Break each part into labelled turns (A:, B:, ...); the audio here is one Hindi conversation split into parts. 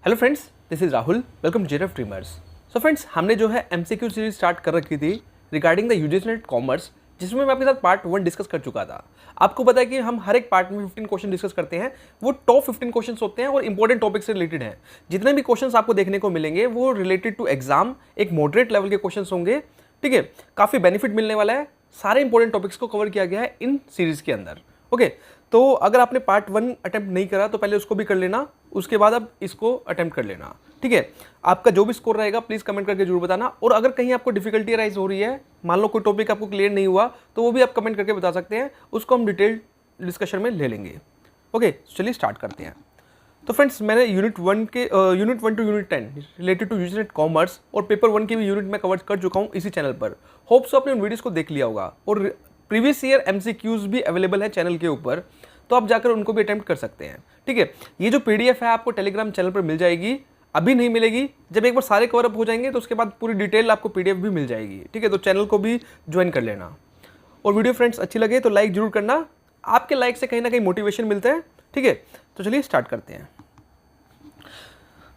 A: Hello friends, this is Rahul. Welcome to JF dreamers. So friends, हमने जो है एमसीक्यू सीरीज स्टार्ट कर रखी थी रिगार्डिंग द यूजीसी कॉमर्स, जिसमें मैं आपके साथ पार्ट 1 डिस्कस कर चुका था। आपको पता है कि हम हर एक पार्ट में 15 क्वेश्चन डिस्कस करते हैं। वो टॉप 15 क्वेश्चन होते हैं और इंपॉर्टेंट टॉपिक से रिलेटेड हैं। जितने भी क्वेश्चन आपको देखने को मिलेंगे वो रिलेटेड टू एग्जाम, एक मॉडरेट लेवल के क्वेश्चन होंगे। ठीक है, काफ़ी बेनिफिट मिलने वाला है। सारे इंपॉर्टेंट टॉपिक्स को कवर किया गया है इन सीरीज के अंदर। ओके, तो अगर आपने पार्ट 1 अटेम्प्ट नहीं करा तो पहले उसको भी कर लेना, उसके बाद अब इसको अटेम्प्ट कर लेना। ठीक है, आपका जो भी स्कोर रहेगा प्लीज़ कमेंट करके जरूर बताना। और अगर कहीं आपको डिफिकल्टी राइज हो रही है, मान लो कोई टॉपिक आपको क्लियर नहीं हुआ, तो वो भी आप कमेंट करके बता सकते हैं, उसको हम डिटेल डिस्कशन में ले लेंगे। ओके, चलिए स्टार्ट करते हैं। तो फ्रेंड्स, मैंने unit 1 to unit 10 related to UGC commerce और पेपर 1 की भी यूनिट में कवर कर चुका हूँ इसी चैनल पर। होप्स आपने उन वीडियोस को देख लिया होगा और प्रीवियस ईयर एमसीक्यूज भी अवेलेबल है चैनल के ऊपर, तो आप जाकर उनको भी अटेम्प्ट कर सकते हैं। ठीक है, ये जो पीडीएफ है आपको टेलीग्राम चैनल पर मिल जाएगी। अभी नहीं मिलेगी, जब एक बार सारे कवर अप हो जाएंगे तो उसके बाद पूरी डिटेल आपको पीडीएफ भी मिल जाएगी। ठीक है, तो चैनल को भी ज्वाइन कर लेना। और वीडियो फ्रेंड्स अच्छी लगे तो लाइक जरूर करना, आपके लाइक से कहीं ना कहीं मोटिवेशन मिलता है। ठीक है, तो चलिए स्टार्ट करते हैं।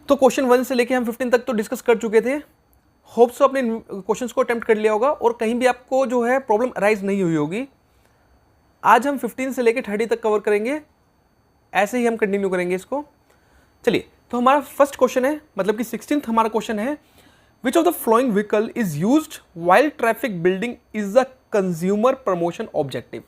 A: तो क्वेश्चन 1 से लेके हम 15 तक तो डिस्कस कर चुके थे। होप्स तो अपने क्वेश्चंस को अटेम्प्ट कर लिया होगा और कहीं भी आपको जो है प्रॉब्लम अराइज नहीं हुई होगी। आज हम 15 से लेके 30 तक कवर करेंगे, ऐसे ही हम कंटिन्यू करेंगे इसको। चलिए, तो हमारा फर्स्ट क्वेश्चन है, मतलब कि 16th हमारा क्वेश्चन है, विच of the flowing vehicle is used while traffic building is the consumer promotion objective.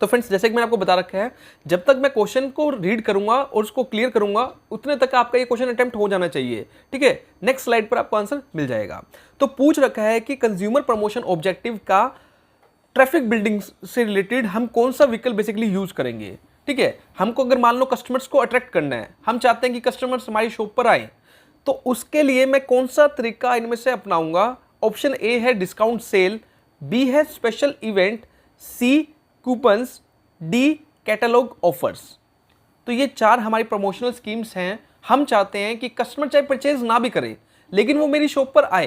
A: तो फ्रेंड्स, जैसे कि मैंने आपको बता रखा है, जब तक मैं क्वेश्चन को रीड करूंगा और उसको क्लियर करूंगा उतने तक आपका ये क्वेश्चन अटेम्प्ट हो जाना चाहिए। ठीक है, नेक्स्ट स्लाइड पर आपको आंसर मिल जाएगा। तो पूछ रखा है कि कंज्यूमर प्रमोशन ऑब्जेक्टिव का ट्रैफिक बिल्डिंग से रिलेटेड हम कौन सा व्हीकल बेसिकली यूज करेंगे। ठीक है, हमको अगर मान लो कस्टमर्स को अट्रैक्ट करना है, हम चाहते हैं कि कस्टमर्स हमारी शॉप पर आए, तो उसके लिए मैं कौन सा तरीका इनमें से अपनाऊंगा। ऑप्शन ए है डिस्काउंट सेल, बी है स्पेशल इवेंट, सी कूपन्स, डी कैटलॉग ऑफर्स। तो ये 4 हमारी प्रमोशनल स्कीम्स हैं। हम चाहते हैं कि कस्टमर चाहे परचेज ना भी करे लेकिन वो मेरी शॉप पर आए,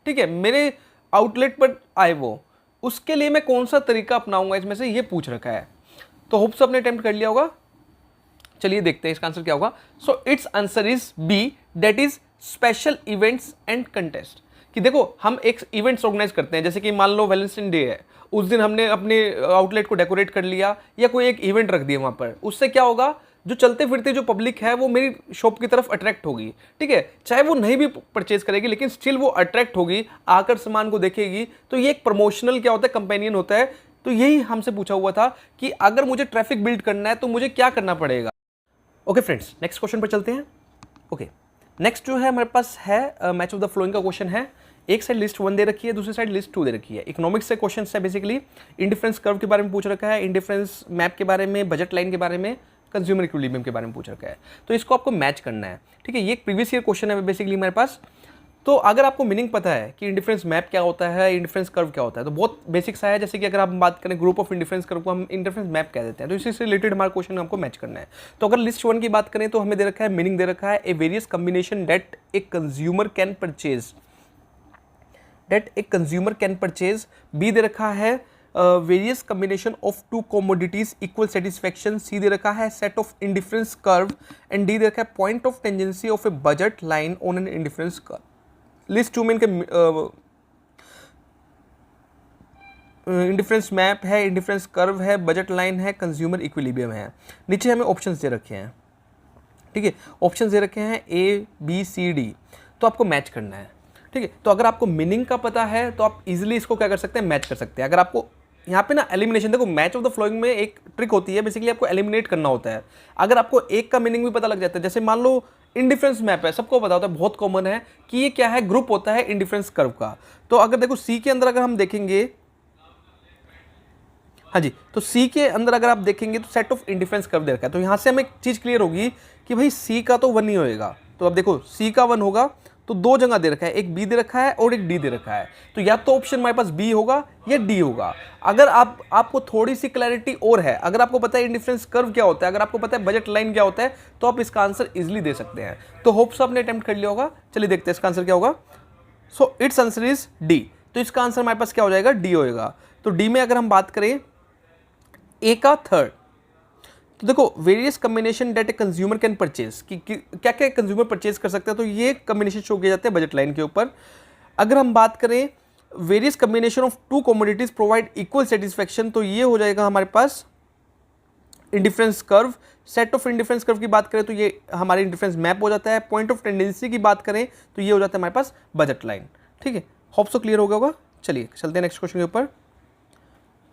A: ठीक है, मेरे आउटलेट पर आए, वो उसके लिए मैं कौन सा तरीका अपनाऊंगा, इसमें से ये पूछ रखा है। तो होप्स आपने अटेम्प्ट कर लिया होगा। चलिए देखते हैं इसका आंसर क्या होगा। So its answer is B, that is special events and contest. कि देखो, हम एक इवेंट्स ऑर्गेनाइज करते हैं, जैसे कि मान लो वैलेंटाइन डे है, उस दिन हमने अपने आउटलेट को डेकोरेट कर लिया या कोई एक इवेंट रख दिया वहां पर। उससे क्या होगा, जो चलते फिरते जो पब्लिक है वो मेरी शॉप की तरफ अट्रैक्ट होगी। ठीक है, चाहे वो नहीं भी परचेज करेगी लेकिन स्टिल वो अट्रैक्ट होगी, आकर सामान को देखेगी। तो ये एक प्रमोशनल क्या होता है, कंपेनियन होता है। तो यही हमसे पूछा हुआ था कि अगर मुझे ट्रैफिक बिल्ड करना है तो मुझे क्या करना पड़ेगा। ओके फ्रेंड्स, नेक्स्ट क्वेश्चन पर चलते हैं। ओके, नेक्स्ट जो है हमारे पास है मैच ऑफ द फ्लोइंग का क्वेश्चन है। एक साइड लिस्ट 1 दे रखी है, दूसरी साइड लिस्ट 2 दे रखी है। इकोनॉमिक्स से क्वेश्चन है, बेसिकली इंडिफरेंस कर्व के बारे में पूछ रखा है, इंडिफरेंस मैप के बारे में, बजट लाइन के बारे में, कंज्यूमर इक्विलिब्रियम के बारे में पूछ रखा है। तो इसको आपको मैच करना है। ठीक है, ये एक प्रीवियस ईयर क्वेश्चन है बेसिकली मेरे पास। तो अगर आपको मीनिंग पता है कि इंडिफरेंस मैप क्या होता है, इंडिफरेंस कर्व क्या होता है, तो बहुत बेसिक सा है। जैसे कि अगर आप बात करें ग्रुप ऑफ इंडिफरेंस कर्व को हम इंडिफरेंस मैप कह देते हैं। तो इसी से रिलेटेड हमारा क्वेश्चन हमको मैच करना है। तो अगर लिस्ट 1 की बात करें तो हमें दे रखा है, मीनिंग दे रखा है, A various combination that a consumer can purchase, that a consumer can purchase. B दे रखा है various combination of 2 commodities equal satisfaction. C दे रखा है set of indifference curve and D दे रखा है point of tangency of a budget line on an indifference curve. List 2 में इनके इंडिफरेंस मैप है, इंडिफरेंस कर्व है, बजट लाइन है, कंज्यूमर इक्विलिब्रियम है। नीचे हमें ऑप्शंस दे रखे हैं। ठीक है, ऑप्शंस दे रखे हैं ए बी सी डी, तो आपको मैच करना है। ठीक है, तो अगर आपको मीनिंग का पता है तो आप इजीली इसको क्या कर सकते हैं, मैच कर सकते हैं। अगर आपको यहाँ पे ना एलिमिनेशन, देखो मैच ऑफ द फ्लोइंग में एक ट्रिक होती है, बेसिकली आपको एलिमिनेट करना होता है। अगर आपको एक का मीनिंग भी पता लग जाता है, जैसे मान लो इंडिफरेंस मैप है, सबको पता होता है, बहुत कॉमन है कि ये क्या है, ग्रुप होता है इंडिफरेंस कर्व का। तो अगर देखो सी के अंदर अगर हम देखेंगे, हाँ जी, तो सी के अंदर अगर आप देखेंगे तो सेट ऑफ इंडिफरेंस कर्व दे रखा है। तो यहाँ से हमें एक चीज़ क्लियर होगी कि भाई सी का तो 1 ही होएगा। तो अब देखो सी का 1 होगा तो 2 जगह दे रखा है, एक बी दे रखा है और एक डी दे रखा है। तो या तो ऑप्शन हमारे पास बी होगा या डी होगा। अगर आपको थोड़ी सी क्लैरिटी और है, अगर आपको पता है इंडिफरेंस कर्व क्या होता है, अगर आपको पता है बजट लाइन क्या होता है, तो आप इसका आंसर इजिली दे सकते हैं। तो होप्स आपने अटेम्प्ट कर लिया होगा। चलिए देखते हैं इसका आंसर क्या होगा। So its answer is D. तो इसका आंसर हमारे पास क्या हो जाएगा, डी होएगा। तो डी में अगर हम बात करें ए का थर्ड, तो देखो various combination that a consumer can purchase कि क्या क्या कंज्यूमर परचेज कर सकते हैं, तो ये कम्बिनेशन शो किए जाते हैं बजट लाइन के ऊपर। अगर हम बात करें various combination of two commodities provide equal satisfaction, तो ये हो जाएगा हमारे पास indifference curve. Set of indifference curve की बात करें तो ये हमारे इंडिफरेंस मैप हो जाता है। पॉइंट ऑफ टेंडेंसी की बात करें तो ये हो जाता है हमारे पास बजट लाइन। ठीक है, होप सो क्लियर हो गया होगा। चलिए चलते हैं नेक्स्ट क्वेश्चन के ऊपर।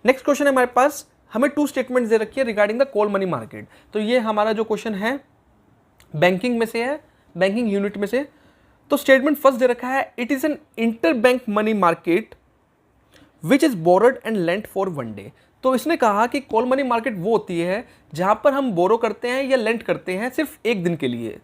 A: नेक्स्ट क्वेश्चन है हमारे पास, हमें टू स्टेटमेंट्स दे रखी है regarding the call money market. तो ये हमारा जो क्वेश्चन है बैंकिंग में से है, बैंकिंग यूनिट में से। तो स्टेटमेंट फर्स्ट दे रखा है, it is an inter bank money market which is borrowed and lent for one day. तो इसने कहा कि कॉल मनी मार्केट वो होती है जहां पर हम बोरो करते हैं या लेंट करते हैं सिर्फ एक दिन के लिए।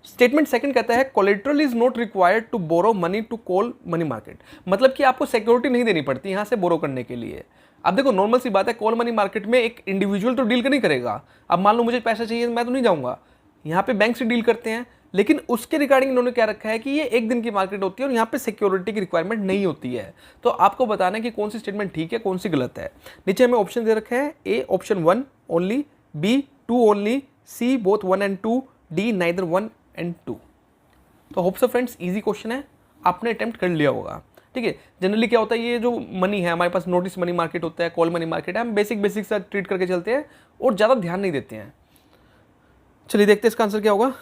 A: स्टेटमेंट सेकंड कहता है collateral is not required to borrow money to call money market, मतलब कि आपको सिक्योरिटी नहीं देनी पड़ती यहां से बोरो करने के लिए। अब देखो नॉर्मल सी बात है, कॉल मनी मार्केट में एक इंडिविजुअल तो डील नहीं करेगा। अब मान लो मुझे पैसा चाहिए, मैं तो नहीं जाऊंगा, यहाँ पे बैंक से डील करते हैं, लेकिन उसके रिगार्डिंग इन्होंने क्या रखा है कि ये एक दिन की मार्केट होती है और यहाँ पे सिक्योरिटी की रिक्वायरमेंट नहीं होती है। तो आपको बताना है कि कौन सी स्टेटमेंट ठीक है कौन सी गलत है। नीचे हमें ऑप्शन दे रखे हैं, A option 1 only, B 2 only, C both 1 and 2, D neither 1 and 2। तो hope so friends easy question है, आपने अटेम्प्ट कर लिया होगा। ठीक है, जनरली क्या होता है, ये जो मनी है हमारे पास नोटिस मनी मार्केट होता है, कॉल मनी मार्केट है, हम बेसिक सा ट्रीट करके चलते हैं और ज़्यादा ध्यान नहीं देते हैं। चलिए देखते हैं इसका आंसर क्या होगा।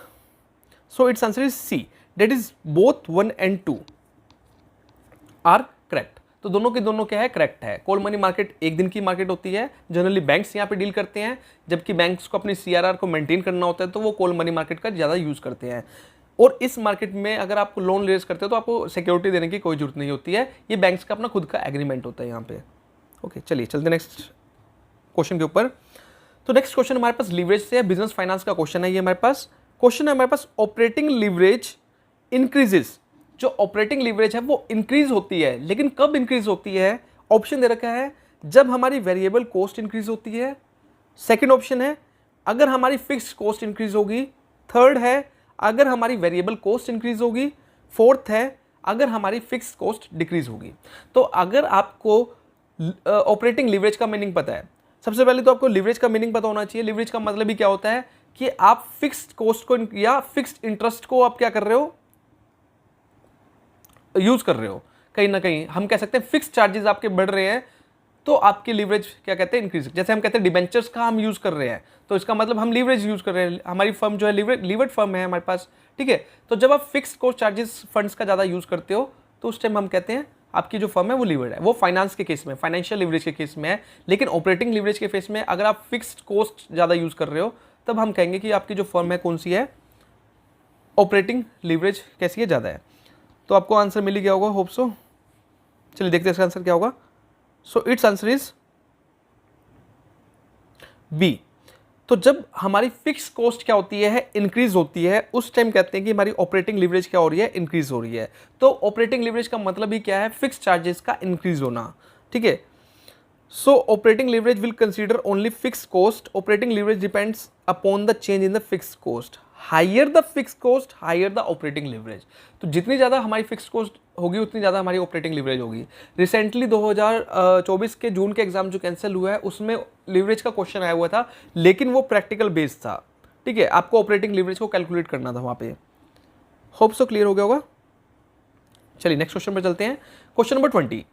A: So its answer is C, that is both 1 and 2 are correct. तो दोनों के दोनों क्या है, करेक्ट है। कॉल मनी मार्केट एक दिन की मार्केट होती है, जनरली बैंक्स यहाँ पे डील करते हैं, जबकि बैंक्स को अपनी CRR को मेंटेन करना होता है तो वो कॉल मनी मार्केट का ज़्यादा यूज़ करते हैं। और इस मार्केट में अगर आप लोन रेज करते हो तो आपको सिक्योरिटी देने की कोई जरूरत नहीं होती है, ये बैंक्स का अपना खुद का एग्रीमेंट होता है यहाँ पे। ओके चलिए चलते नेक्स्ट क्वेश्चन के ऊपर। तो नेक्स्ट क्वेश्चन हमारे पास लीवरेज से है, बिजनेस फाइनेंस का क्वेश्चन है ये हमारे पास। क्वेश्चन है हमारे पास ऑपरेटिंग लीवरेज इंक्रीजेस, जो ऑपरेटिंग लीवरेज है वो इंक्रीज होती है, लेकिन कब इंक्रीज होती है। ऑप्शन दे रखा है जब हमारी वेरिएबल कॉस्ट इंक्रीज होती है। सेकंड ऑप्शन है अगर हमारी फिक्स्ड कॉस्ट इंक्रीज होगी। थर्ड है अगर हमारी वेरिएबल कॉस्ट इंक्रीज होगी। फोर्थ है अगर हमारी फिक्स्ड कॉस्ट डिक्रीज होगी। तो अगर आपको ऑपरेटिंग लीवरेज का मीनिंग पता है, सबसे पहले तो आपको लीवरेज का मीनिंग पता होना चाहिए। लीवरेज का मतलब ही क्या होता है कि आप फिक्स्ड कॉस्ट को या फिक्स्ड इंटरेस्ट को आप क्या कर रहे हो, यूज कर रहे हो। कहीं ना कहीं हम कह सकते हैं फिक्स्ड चार्जेस आपके बढ़ रहे हैं तो आपकी लीवरेज क्या कहते हैं, इंक्रीज। जैसे हम कहते हैं डिबेंचर्स का हम यूज कर रहे हैं तो इसका मतलब हम लीवरेज यूज कर रहे हैं, हमारी फर्म जो है लीवर्ड फर्म है हमारे पास। ठीक है, तो जब आप फिक्स्ड कॉस्ट चार्जेस फंड्स का ज्यादा यूज करते हो तो उस टाइम हम कहते हैं आपकी जो फर्म है वो लीवर्ड है। वो फाइनेंस के केस में, फाइनेंशियल लीवरेज के केस में है। लेकिन ऑपरेटिंग लीवरेज के केस में अगर आप फिक्स्ड कॉस्ट ज्यादा यूज कर रहे हो तब हम कहेंगे कि आपकी जो फर्म है कौन सी है, ऑपरेटिंग लीवरेज कैसी है, ज्यादा है। तो आपको आंसर मिल ही गया होगा, होप सो। चलिए देखते हैं इसका आंसर क्या होगा। So its answer is B. तो जब हमारी फिक्स कॉस्ट क्या होती है, इंक्रीज होती है, उस टाइम कहते हैं कि हमारी ऑपरेटिंग लीवरेज क्या हो रही है, इंक्रीज हो रही है। तो ऑपरेटिंग लीवरेज का मतलब ही क्या है, फिक्स चार्जेस का इंक्रीज होना। ठीक है, so operating leverage will consider only fix cost. Operating leverage depends upon the change in the fix cost. Higher the fix cost higher the operating leverage. तो जितनी ज़्यादा हमारी फिक्स कॉस्ट होगी उतनी ज़्यादा हमारी ऑपरेटिंग लीवरेज होगी। रिसेंटली 2024 के जून के एग्जाम जो कैंसिल हुआ है उसमें लीवरेज का क्वेश्चन आया हुआ था, लेकिन वो प्रैक्टिकल बेस्ड था। ठीक है, आपको ऑपरेटिंग लीवरेज को कैलकुलेट करना था वहाँ पे। होप सो क्लियर हो गया होगा। चलिए नेक्स्ट क्वेश्चन पर चलते हैं। Question number 20,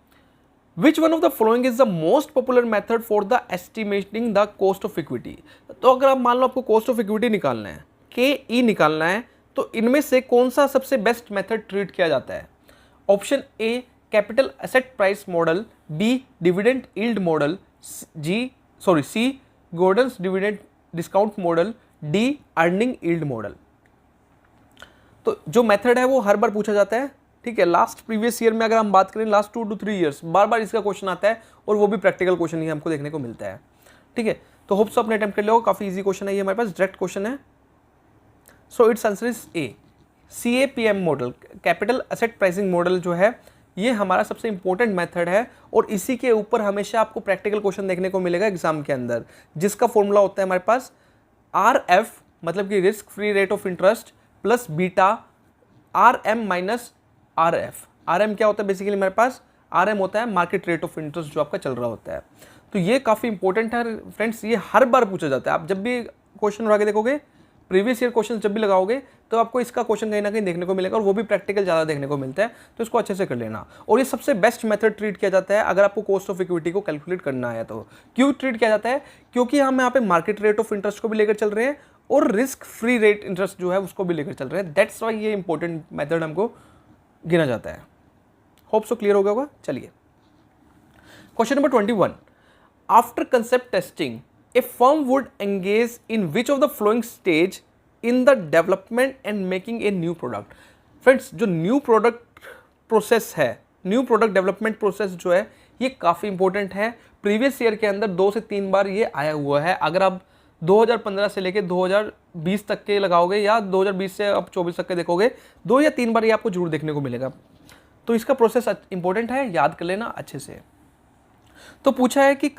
A: which one of the following is the most popular method for the estimating the cost of equity. तो अगर आप मान लो आपको कॉस्ट ऑफ इक्विटी निकालना है, KE निकालना है, तो इनमें से कौन सा सबसे बेस्ट मेथड ट्रीट किया जाता है। Option A capital asset price model, B dividend yield model, C Gordon's dividend discount model, D earning yield model. तो जो मेथड है वो हर बार पूछा जाता है। ठीक है, लास्ट प्रीवियस ईयर में अगर हम बात करें, लास्ट 2 to 3 ईयर्स बार बार इसका क्वेश्चन आता है और वो भी प्रैक्टिकल क्वेश्चन ही हमको देखने को मिलता है। ठीक है, तो होप सो अपने अटेम्प्ट कर लिया, काफी इजी क्वेश्चन है ये, हमारे पास डायरेक्ट क्वेश्चन है। सो its answer is A, CAPM model, capital asset pricing model जो है ये हमारा सबसे इंपॉर्टेंट मेथड है और इसी के ऊपर हमेशा आपको प्रैक्टिकल क्वेश्चन देखने को मिलेगा एग्जाम के अंदर, जिसका फॉर्मूला होता है हमारे पास RF मतलब कि risk free rate of interest plus beta RM minus RF। RM क्या होता है बेसिकली हमारे पास, RM होता है मार्केट रेट ऑफ इंटरेस्ट जो आपका चल रहा होता है। तो ये काफ़ी इंपॉर्टेंट है फ्रेंड्स, ये हर बार पूछा जाता है। आप जब भी क्वेश्चन उठा के देखोगे, प्रीवियस ईयर क्वेश्चन जब भी लगाओगे, तो आपको इसका क्वेश्चन कहीं ना कहीं देखने को मिलेगा, और वो भी प्रैक्टिकल ज़्यादा देखने को मिलता है, तो इसको अच्छे से कर लेना। और ये सबसे बेस्ट मेथड ट्रीट किया जाता है अगर आपको कॉस्ट ऑफ इक्विटी को कैलकुलेट करना है। तो क्यों ट्रीट किया जाता है? क्योंकि हम यहाँ पे मार्केट रेट ऑफ इंटरेस्ट को भी लेकर चल रहे हैं और रिस्क फ्री रेट इंटरेस्ट जो है उसको भी लेकर चल रहे हैं। दैट्स वाई ये इंपॉर्टेंट मेथड हमको गिना जाता है। होप सो क्लियर हो गया होगा। चलिए question number 21, after concept testing a firm would engage in which of the following stage in the development and making a new product? Friends, जो न्यू प्रोडक्ट प्रोसेस है, न्यू प्रोडक्ट डेवलपमेंट प्रोसेस जो है, ये काफ़ी इंपॉर्टेंट है। प्रीवियस ईयर के अंदर 2 से 3 बार ये आया हुआ है। अगर आप 2015 से लेके 2020 तक के लगाओगे या 2020 से आप 24 तक के देखोगे, 2 या 3 बार ये आपको जरूर देखने को मिलेगा। तो इसका प्रोसेस इंपॉर्टेंट है, याद कर लेना अच्छे से। तो पूछा है कि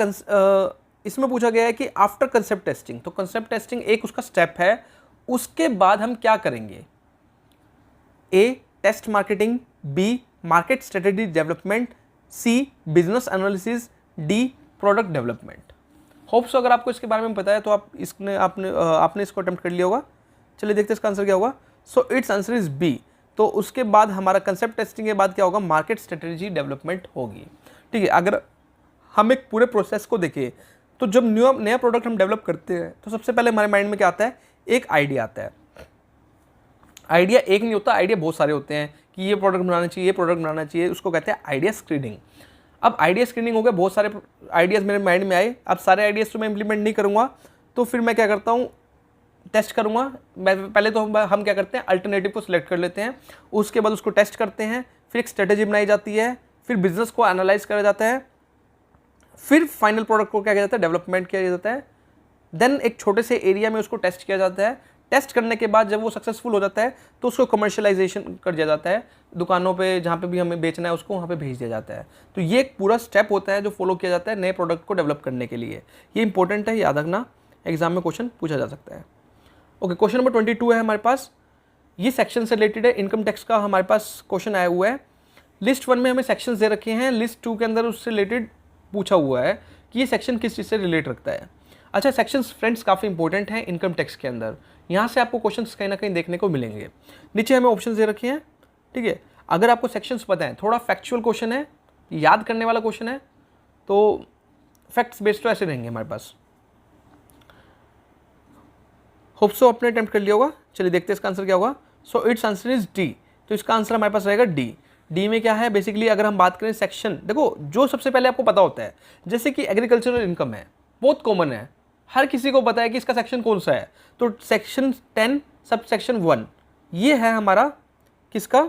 A: इसमें पूछा गया है कि आफ्टर कंसेप्ट टेस्टिंग, तो कंसेप्ट टेस्टिंग एक उसका स्टेप है, उसके बाद हम क्या करेंगे? A test marketing, B market strategy development, C business analysis, D product development. Hopes अगर आपको इसके बारे में पता है तो आपने इसको अटेम्प्ट कर लिया होगा। चलिए देखते हैं इसका आंसर क्या होगा। So its answer is B. तो उसके बाद हमारा कंसेप्ट टेस्टिंग के बाद क्या होगा? मार्केट स्ट्रेटेजी डेवलपमेंट होगी। ठीक है, अगर हम एक पूरे प्रोसेस को देखें तो जब नया प्रोडक्ट हम डेवलप करते हैं तो सबसे पहले हमारे माइंड में क्या आता है? एक आइडिया आता है। आइडिया एक नहीं होता, आइडिया बहुत सारे होते हैं कि ये प्रोडक्ट बनाना चाहिए, ये प्रोडक्ट बनाना चाहिए, उसको कहते हैं आइडिया स्क्रीनिंग। अब आइडिया स्क्रीनिंग हो गया, बहुत सारे आइडियाज़ मेरे माइंड में आए, अब सारे आइडियाज़ तो मैं इंप्लीमेंट नहीं करूँगा, तो फिर मैं क्या करता हूँ? टेस्ट करूँगा। पहले तो हम क्या करते हैं? अल्टरनेटिव को सिलेक्ट कर लेते हैं, उसके बाद उसको टेस्ट करते हैं, फिर एक स्ट्रेटेजी बनाई जाती है, फिर बिजनेस को एनालाइज करा जाता है, फिर फाइनल प्रोडक्ट को क्या किया जाता है? डेवलपमेंट किया जाता है। देन एक छोटे से एरिया में उसको टेस्ट किया जाता है। टेस्ट करने के बाद जब वो सक्सेसफुल हो जाता है तो उसको कमर्शियलाइजेशन कर दिया जाता है, दुकानों पे जहाँ पे भी हमें बेचना है उसको वहाँ पे भेज दिया जाता है। तो ये एक पूरा स्टेप होता है जो फॉलो किया जाता है नए प्रोडक्ट को डेवलप करने के लिए। ये इंपॉर्टेंट है, याद रखना, एग्जाम में क्वेश्चन पूछा जा सकता है। ओके, क्वेश्चन नंबर 22 है हमारे पास, ये सेक्शन से रिलेटेड है, इनकम टैक्स का हमारे पास क्वेश्चन आया हुआ है। लिस्ट 1 में हमें सेक्शन दे रखे हैं, लिस्ट 2 के अंदर उससे रिलेटेड पूछा हुआ है कि ये सेक्शन किस चीज़ से रिलेट रखता है। अच्छा, सेक्शंस फ्रेंड्स काफ़ी इंपॉर्टेंट हैं इनकम टैक्स के अंदर, यहाँ से आपको क्वेश्चंस कहीं ना कहीं देखने को मिलेंगे। नीचे हमें ऑप्शन दे रखे हैं। ठीक है, अगर आपको सेक्शंस पता है, थोड़ा फैक्चुअल क्वेश्चन है, याद करने वाला क्वेश्चन है, तो फैक्ट्स बेस्ड तो ऐसे रहेंगे हमारे पास। होप सो आपने अटेम्प्ट कर लिया होगा। चलिए देखते हैं इसका आंसर क्या होगा। So its answer is D. तो इसका आंसर हमारे पास रहेगा डी। डी में क्या है? बेसिकली अगर हम बात करें सेक्शन, देखो जो सबसे पहले आपको पता होता है, जैसे कि एग्रीकल्चरल इनकम है, बहुत कॉमन है, हर किसी को पता है कि इसका सेक्शन कौन सा है। तो सेक्शन 10 सब सेक्शन 1 ये है हमारा किसका?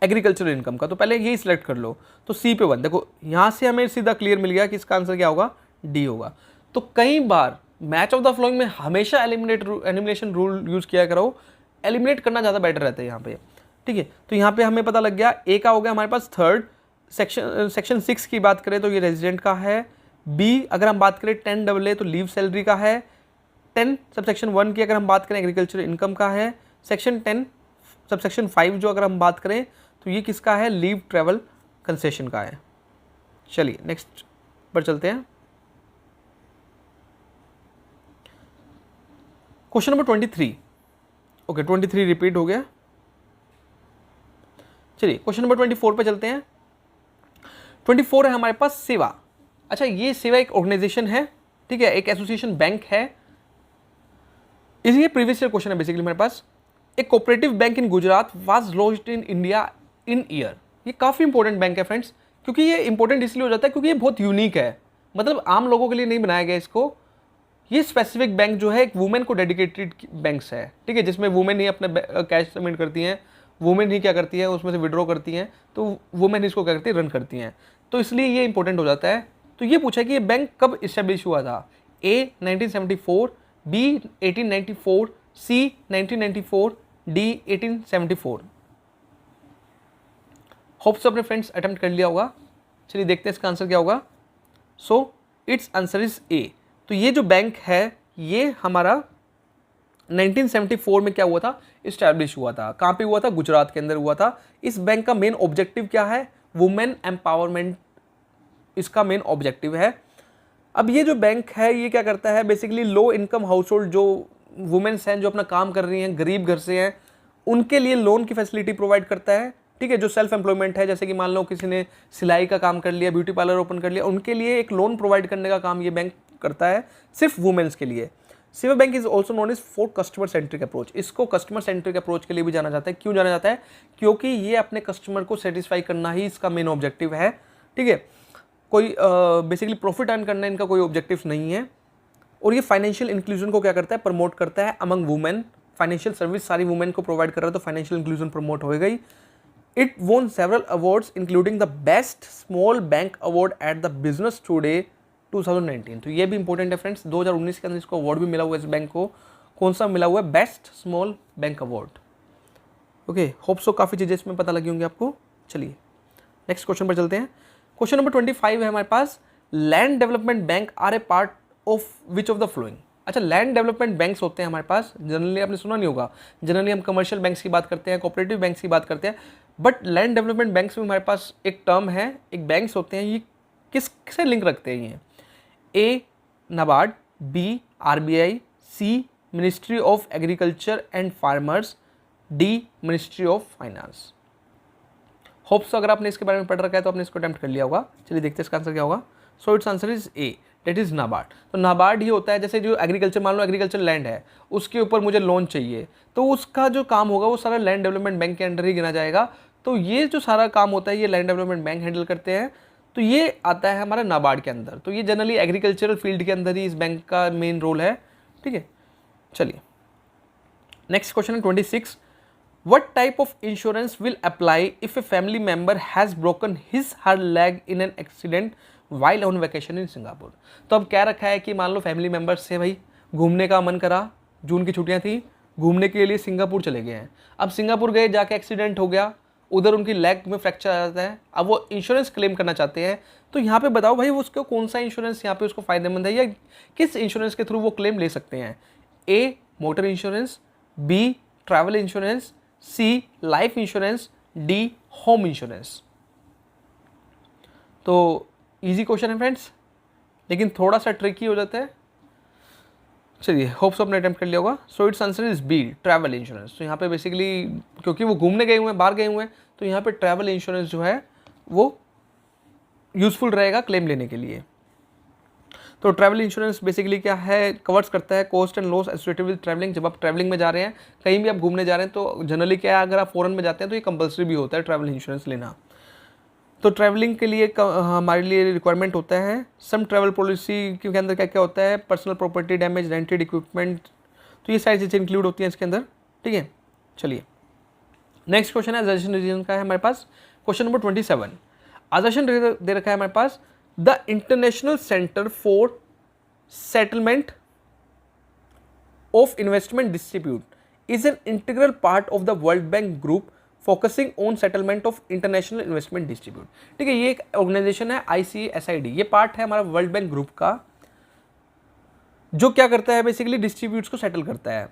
A: एग्रीकल्चरल इनकम का। तो पहले यही सिलेक्ट कर लो। तो सी पे 1, देखो यहाँ से हमें सीधा क्लियर मिल गया कि इसका आंसर क्या होगा? डी होगा। तो कई बार मैच ऑफ द फ्लोइंग में हमेशा एलिमिनेशन रूल यूज किया करो, एलिमिनेट करना ज़्यादा बेटर रहता है यहाँ पे। ठीक है, तो यहाँ पे हमें पता लग गया ए का हो गया हमारे पास थर्ड। सेक्शन 6 की बात करें तो ये रेजिडेंट का है। बी अगर हम बात करें 10 AA तो लीव सैलरी का है। 10 सबसेक्शन 1 की अगर हम बात करें एग्रीकल्चर इनकम का है। सेक्शन 10 सबसेक्शन 5 जो अगर हम बात करें तो ये किसका है? लीव ट्रैवल कंसेशन का है। चलिए नेक्स्ट पर चलते हैं। Question number 23। ओके 23 रिपीट हो गया। चलिए क्वेश्चन नंबर 24 पे चलते हैं। 24 है हमारे पास सेवा। अच्छा, ये सेवा एक ऑर्गेनाइजेशन है, ठीक है, एक एसोसिएशन बैंक है। इसलिए प्रीवियस ईयर क्वेश्चन है बेसिकली हमारे पास। एक cooperative bank in Gujarat was launched in India in year. ये काफ़ी इंपॉर्टेंट बैंक है फ्रेंड्स, क्योंकि ये इंपॉर्टेंट इसलिए हो जाता है क्योंकि ये बहुत यूनिक है, मतलब आम लोगों के लिए नहीं बनाया गया इसको। ये स्पेसिफिक बैंक जो है एक वुमेन को डेडिकेटेड बैंक्स है, ठीक है, जिसमें वुमेन ही अपने कैश पेमेंट करती हैं, वुमेन ही क्या करती है उसमें से विड्रॉ करती हैं, तो वुमेन ही इसको क्या करती है? रन करती हैं। तो इसलिए ये इंपॉर्टेंट हो जाता है। तो ये पूछा कि ये बैंक कब इस्टेब्लिश हुआ था? ए 1974, बी 1894, सी 1994, डी 1874। होप सो अपने फ्रेंड्स अटेम्प्ट कर लिया होगा। चलिए देखते हैं इसका आंसर क्या होगा। सो इट्स आंसर इज ए। तो ये जो बैंक है ये हमारा 1974 में क्या हुआ था? इस्टेब्लिश हुआ था। कहाँ पे हुआ था? गुजरात के अंदर हुआ था। इस बैंक का मेन ऑब्जेक्टिव क्या है? वुमेन एम्पावरमेंट इसका मेन ऑब्जेक्टिव है। अब ये जो बैंक है ये क्या करता है, basically low income house hold जो वुमेन्स हैं जो अपना काम कर रही हैं, गरीब घर से हैं, उनके लिए लोन की फैसिलिटी प्रोवाइड करता है। ठीक है, जो सेल्फ एम्प्लॉयमेंट है, जैसे कि मान लो किसी ने सिलाई का काम कर लिया, ब्यूटी पार्लर ओपन कर लिया, उनके लिए एक लोन प्रोवाइड करने का काम ये बैंक करता है, सिर्फ वुमेन्स के लिए। सिवा bank is also known as for customer centric approach. इसको कस्टमर सेंट्रिक अप्रोच के लिए भी जाना जाता है। क्यों जाना जाता है? क्योंकि ये अपने कस्टमर को सेटिस्फाई करना ही इसका मेन ऑब्जेक्टिव है। ठीक है, कोई बेसिकली प्रॉफिट अर्न करना इनका कोई ऑब्जेक्टिव नहीं है। और ये फाइनेंशियल इंक्लूजन को क्या करता है, प्रमोट करता है अमंग वुमेन। फाइनेंशियल सर्विस सारी वुमेन को प्रोवाइड कर रहा है, तो फाइनेंशियल इंक्लूजन प्रमोट हो गई। इट वोन several awards including the best small bank award at the business today 2019। तो ये भी इंपॉर्टेंट है फ्रेंड्स, 2019 के अंदर इसको अवार्ड भी मिला हुआ है इस बैंक को। कौन सा मिला हुआ है? Best small bank award. Okay, hope so काफ़ी चीज़ें इसमें पता लगी होंगी आपको। चलिए नेक्स्ट क्वेश्चन पर चलते हैं। क्वेश्चन नंबर 25 है हमारे पास, land development bank are a part of which of the following. अच्छा, लैंड डेवलपमेंट बैंक्स होते हैं हमारे पास, जनरली आपने सुना नहीं होगा, जनरली हम कमर्शियल बैंक्स की बात करते हैं, कोऑपरेटिव बैंक्स की बात करते हैं, बट लैंड डेवलपमेंट बैंक्स में हमारे पास एक टर्म है, एक बैंक्स होते हैं, ये किससे लिंक रखते हैं? ये A NABARD, B RBI, C ministry of agriculture and farmers, D ministry of finance. Hopes अगर आपने इसके बारे में पढ़ रखा है तो आपने इसको अटेम्प्ट कर लिया होगा। चलिए देखते हैं इसका आंसर क्या होगा। So its answer is A, that is NABARD. तो नाबार्ड ही होता है, जैसे जो एग्रीकल्चर, मान लो एग्रीकल्चर लैंड है, उसके ऊपर मुझे लोन चाहिए, तो उसका जो काम होगा वो सारा लैंड डेवलपमेंट बैंक के अंडर ही गिना जाएगा। तो ये जो सारा काम होता है ये लैंड डेवलपमेंट बैंक हैंडल करते हैं, तो ये आता है हमारा नाबार्ड के अंदर। तो ये जनरली एग्रीकल्चरल फील्ड के अंदर ही इस बैंक का मेन रोल है। ठीक है, चलिए नेक्स्ट क्वेश्चन है 26। What type of insurance will apply if a family member has broken his her leg in an accident while on vacation in Singapore? तो अब क्या रखा है कि मान लो फैमिली मेम्बर से भाई घूमने का मन करा, जून की छुट्टियां थी, घूमने के लिए सिंगापुर चले गए हैं। अब सिंगापुर गए, जाके एक्सीडेंट हो गया, उधर उनकी लेग में फ्रैक्चर आ जाता है। अब वो इंश्योरेंस क्लेम करना चाहते हैं, तो यहाँ पे बताओ भाई उसको कौन सा इंश्योरेंस यहाँ पे उसको फायदेमंद है, या किस इंश्योरेंस के थ्रू वो क्लेम ले सकते हैं? A motor insurance, B travel insurance, C life insurance, D home insurance. तो इजी क्वेश्चन है फ्रेंड्स, लेकिन थोड़ा सा ट्रिकी हो जाता है। चलिए होप्स आपने अटेम्प्ट कर लिया होगा। So its answer is B travel insurance. तो यहाँ पे बेसिकली क्योंकि वो घूमने गए हुए हैं, बाहर गए हुए हैं, तो यहाँ पे ट्रैवल इंश्योरेंस जो है वो यूजफुल रहेगा क्लेम लेने के लिए। तो ट्रैवल इंश्योरेंस बेसिकली क्या है, कवर्स करता है cost and loss associated with travelling. जब आप ट्रैवलिंग में जा रहे हैं, कहीं भी आप घूमने जा रहे हैं, तो जनरली क्या है, अगर आप फॉरेन में जाते हैं तो ये कंपलसरी भी होता है ट्रैवल इंश्योरेंस लेना। तो ट्रैवलिंग के लिए हमारे लिए रिक्वायरमेंट होता है। सम ट्रैवल पॉलिसी के अंदर क्या क्या होता है, personal property damage, rented equipment, तो ये सारी चीज़ें इंक्लूड होती हैं इसके अंदर। ठीक है, चलिए नेक्स्ट क्वेश्चन है अजर्शन रीजन का है हमारे पास। क्वेश्चन नंबर 27, अजर्शन दे रखा है हमारे पास, the international centre for settlement of investment distribute is an integral part of the world bank group focusing on settlement of international investment distribute. ठीक है, ये एक ऑर्गेनाइजेशन है ICSID, ये पार्ट है हमारा वर्ल्ड बैंक ग्रुप का, जो क्या करता है बेसिकली डिस्ट्रीब्यूट्स को सेटल करता है।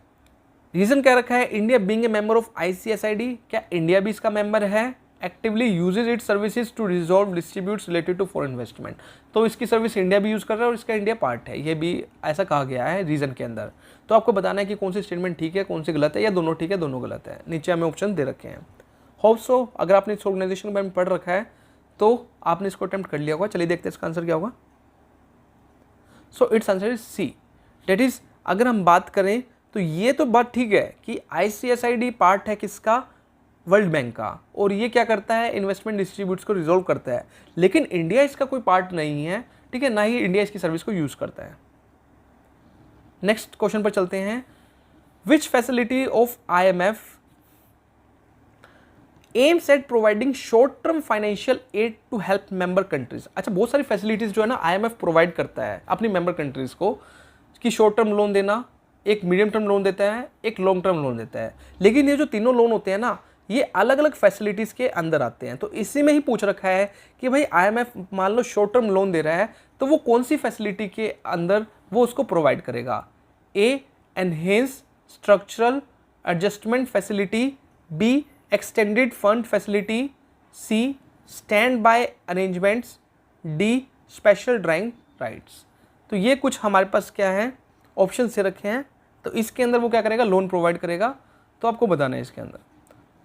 A: रीजन क्या रखा है, India being a member of ICSID, क्या इंडिया भी इसका मेंबर है, actively uses its services to resolve distributes related to foreign investment. तो इसकी सर्विस इंडिया भी यूज़ कर रहा है और इसका इंडिया पार्ट है, ये भी ऐसा कहा गया है रीजन के अंदर। तो आपको बताना है कि कौन सी स्टेटमेंट ठीक है, कौन सी गलत है, या दोनों ठीक है दोनों गलत है। नीचे हमें ऑप्शन दे रखे हैं। होप सो अगर आपने इस ऑर्गेनाइजेशन के बारे में पढ़ रखा है तो आपने इसको अटेम्प्ट कर लिया होगा। चलिए देखते हैं इसका आंसर क्या होगा। So its answer is C, that is अगर हम बात करें तो ये तो बात ठीक है कि ICSID पार्ट है किसका, वर्ल्ड बैंक का, और ये क्या करता है, इन्वेस्टमेंट डिस्ट्रीब्यूट्स को रिजॉल्व करता है, लेकिन इंडिया इसका कोई पार्ट नहीं है। ठीक है, ना ही इंडिया इसकी सर्विस को यूज करता है। नेक्स्ट क्वेश्चन पर चलते हैं, which facility of IMF aims at providing short term financial aid to help member countries. अच्छा, बहुत सारी फैसिलिटीज जो है ना IMF प्रोवाइड करता है अपनी मेंबर कंट्रीज को, कि शॉर्ट टर्म लोन देना, एक मीडियम टर्म लोन देता है, एक लॉन्ग टर्म लोन देता है। लेकिन ये जो तीनों लोन होते हैं ना, ये अलग अलग फैसिलिटीज़ के अंदर आते हैं। तो इसी में ही पूछ रखा है कि भाई IMF मान लो शॉर्ट टर्म लोन दे रहा है, तो वो कौन सी फैसिलिटी के अंदर वो उसको प्रोवाइड करेगा। A enhance structural adjustment facility, B extended fund facility, C stand by arrangements, D special drawing rights. तो ये कुछ हमारे पास क्या है, ऑप्शन से रखे हैं। तो इसके अंदर वो क्या करेगा, लोन प्रोवाइड करेगा। तो आपको बताना है इसके अंदर।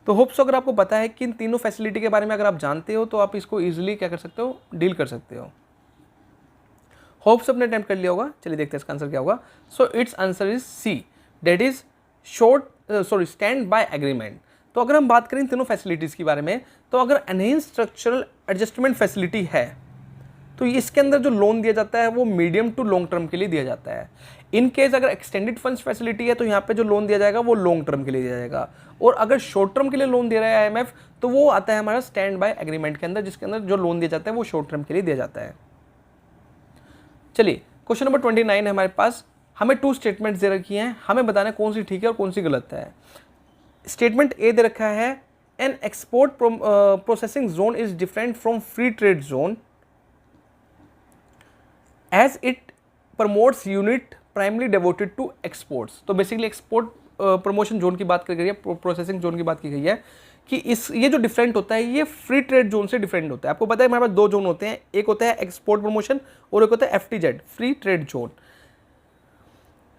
A: तो होप्स अगर आपको पता है कि इन तीनों फैसिलिटी के बारे में अगर आप जानते हो तो आप इसको ईजिली क्या कर सकते हो, डील कर सकते हो। होप्स अपने अटेम्प्ट कर लिया होगा। चलिए देखते हैं इसका आंसर क्या होगा। So its answer is C, that is stand by agreement. तो अगर हम बात करें तीनों फैसिलिटीज़ के बारे में, तो अगर एनहेंस स्ट्रक्चरल एडजस्टमेंट फैसिलिटी है तो इसके अंदर जो लोन दिया जाता है वो मीडियम टू लॉन्ग टर्म के लिए दिया जाता है। इन केस अगर एक्सटेंडेड फंड्स फैसिलिटी है तो यहाँ पे जो लोन दिया जाएगा वो लॉन्ग टर्म के लिए दिया जाएगा। और अगर शॉर्ट टर्म के लिए लोन दे रहा है आईएमएफ तो वो आता है हमारा स्टैंड बाय एग्रीमेंट के अंदर, जिसके अंदर जो लोन दिया जाता है वो शॉर्ट टर्म के लिए दिया जाता है। चलिए क्वेश्चन नंबर 29 है हमारे पास। हमें 2 स्टेटमेंट्स दे रखी हैं, हमें बताना है कौन सी ठीक है और कौन सी गलत है। स्टेटमेंट ए दे रखा है, an export processing zone is different from free trade zone as it promotes unit primely devoted to exports. तो बेसिकली एक्सपोर्ट प्रमोशन जोन की बात की गई है, प्रोसेसिंग जोन की बात की गई है कि ये जो डिफरेंट होता है ये फ्री ट्रेड जोन से डिफरेंट होता है। आपको पता है हमारे पास 2 जोन होते हैं, एक होता है एक्सपोर्ट प्रमोशन और एक होता है FTZ, free trade zone.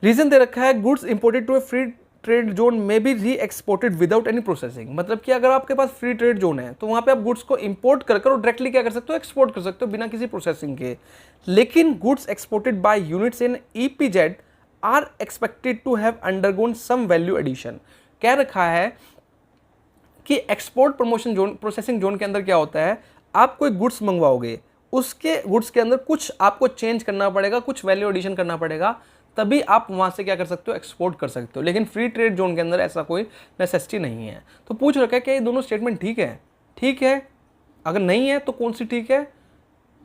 A: Reason दे रखा है, goods imported to a free trade zone में be re exported without any processing. मतलब कि अगर आपके पास फ्री ट्रेड जोन है तो वहां पे आप गुड्स को इंपोर्ट कर और डायरेक्टली क्या कर सकते हो, एक्सपोर्ट कर सकते हो बिना किसी प्रोसेसिंग के। लेकिन goods exported by units in EPZ are expected to have undergone some value addition. क्या रखा है कि export promotion zone, processing zone के अंदर क्या होता है, आप कोई गुड्स मंगवाओगे, उसके गुड्स के अंदर कुछ आपको चेंज करना पड़ेगा, कुछ वैल्यू एडिशन करना पड़ेगा, तभी आप वहां से क्या कर सकते हो, एक्सपोर्ट कर सकते हो। लेकिन फ्री ट्रेड जोन के अंदर ऐसा कोई नेसेसिटी नहीं है। तो पूछ रखा है कि ये दोनों स्टेटमेंट ठीक है? ठीक है। अगर नहीं है तो कौन सी ठीक है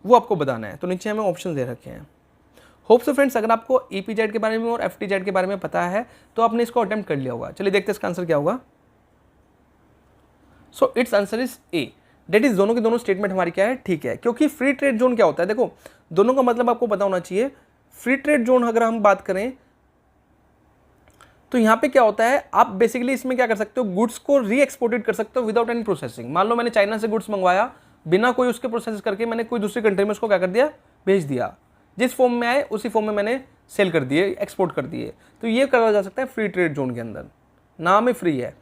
A: वो आपको बताना है। तो नीचे हमें ऑप्शन दे रखे हैं। होप सो फ्रेंड्स अगर आपको EPZ के बारे में और FTZ के बारे में पता है तो आपने इसको अटेम्प्ट कर लिया होगा। चलिए देखते हैं इसका आंसर क्या होगा। So its answer is A, that is दोनों के दोनों स्टेटमेंट हमारी क्या है, ठीक है। क्योंकि फ्री ट्रेड जोन क्या होता है, देखो दोनों का मतलब आपको पता होना चाहिए। फ्री ट्रेड जोन अगर हम बात करें तो यहां पे क्या होता है, आप बेसिकली इसमें क्या कर सकते हो, गुड्स को री एक्सपोर्टेड कर सकते हो विदाउट एनी प्रोसेसिंग। मान लो मैंने चाइना से गुड्स मंगवाया, बिना कोई उसके प्रोसेस करके मैंने कोई दूसरी कंट्री में उसको क्या कर दिया, भेज दिया। जिस फॉर्म में आए उसी फॉर्म में मैंने सेल कर दिए, एक्सपोर्ट कर दिए। तो ये करा जा सकता है फ्री ट्रेड जोन के अंदर, नाम ही फ्री है।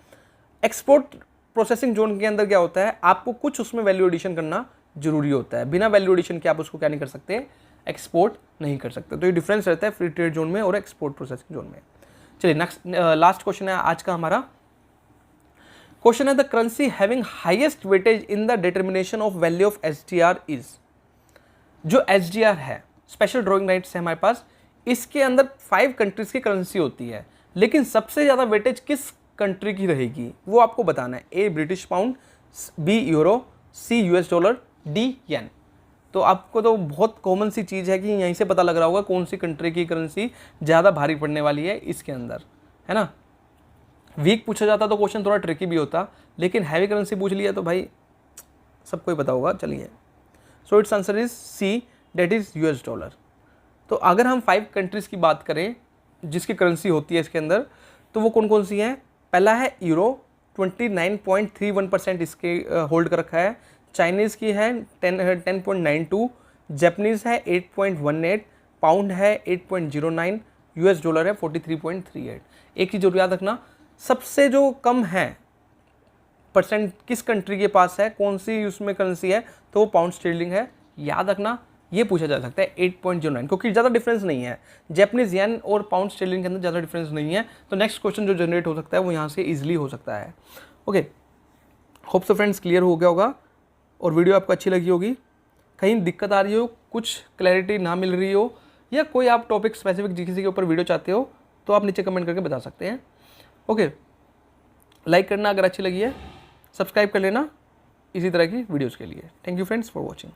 A: एक्सपोर्ट प्रोसेसिंग जोन के अंदर क्या होता है, आपको कुछ उसमें वैल्यू एडिशन करना जरूरी होता है। बिना वैल्यू एडिशन के आप उसको क्या नहीं कर सकते, एक्सपोर्ट नहीं कर सकते। तो ये डिफरेंस रहता है फ्री ट्रेड जोन में और एक्सपोर्ट प्रोसेसिंग जोन में। चलिए नेक्स्ट लास्ट क्वेश्चन है आज का हमारा। क्वेश्चन है the currency having highest weightage in the determination of value of SDR is. जो SDR है, स्पेशल ड्रॉइंग राइट्स है हमारे पास, इसके अंदर 5 कंट्रीज की करेंसी होती है, लेकिन सबसे ज्यादा वेटेज किस कंट्री की रहेगी वो आपको बताना है। A British pound, B euro, C US dollar, D येन। तो आपको तो बहुत कॉमन सी चीज़ है कि यहीं से पता लग रहा होगा कौन सी कंट्री की करेंसी ज़्यादा भारी पड़ने वाली है इसके अंदर, है ना। वीक पूछा जाता तो क्वेश्चन थोड़ा ट्रिकी भी होता, लेकिन हैवी करेंसी पूछ लिया तो भाई सबको ही पता होगा। चलिए सो its answer is C, that is US dollar. तो अगर हम 5 कंट्रीज़ की बात करें जिसकी करेंसी होती है इसके अंदर, तो वो कौन कौन सी हैं। पहला है यूरो, 29.31% इसके होल्ड कर रखा है। चाइनीज़ की है 10.92, जापानीज़ है 8.18, पाउंड है 8.09, US डॉलर है 43.38। एक चीज़ जरूर याद रखना, सबसे जो कम है परसेंट किस कंट्री के पास है, कौन सी उसमें करेंसी है, तो वो पाउंड स्टर्लिंग है। याद रखना ये पूछा जा सकता है 8.09, क्योंकि ज़्यादा डिफरेंस नहीं है। जापानीज येन और पाउंड स्टर्लिंग के अंदर ज़्यादा डिफरेंस नहीं है। तो नेक्स्ट क्वेश्चन जो जनरेट हो सकता है वो यहाँ से ईजिली हो सकता है। Okay, hope so friends clear हो गया होगा और वीडियो आपको अच्छी लगी होगी। कहीं दिक्कत आ रही हो, कुछ क्लैरिटी ना मिल रही हो, या कोई आप टॉपिक स्पेसिफिक किसी के ऊपर वीडियो चाहते हो तो आप नीचे कमेंट करके बता सकते हैं। ओके, लाइक करना अगर अच्छी लगी है, सब्सक्राइब कर लेना इसी तरह की वीडियोज़ के लिए। Thank you friends for watching.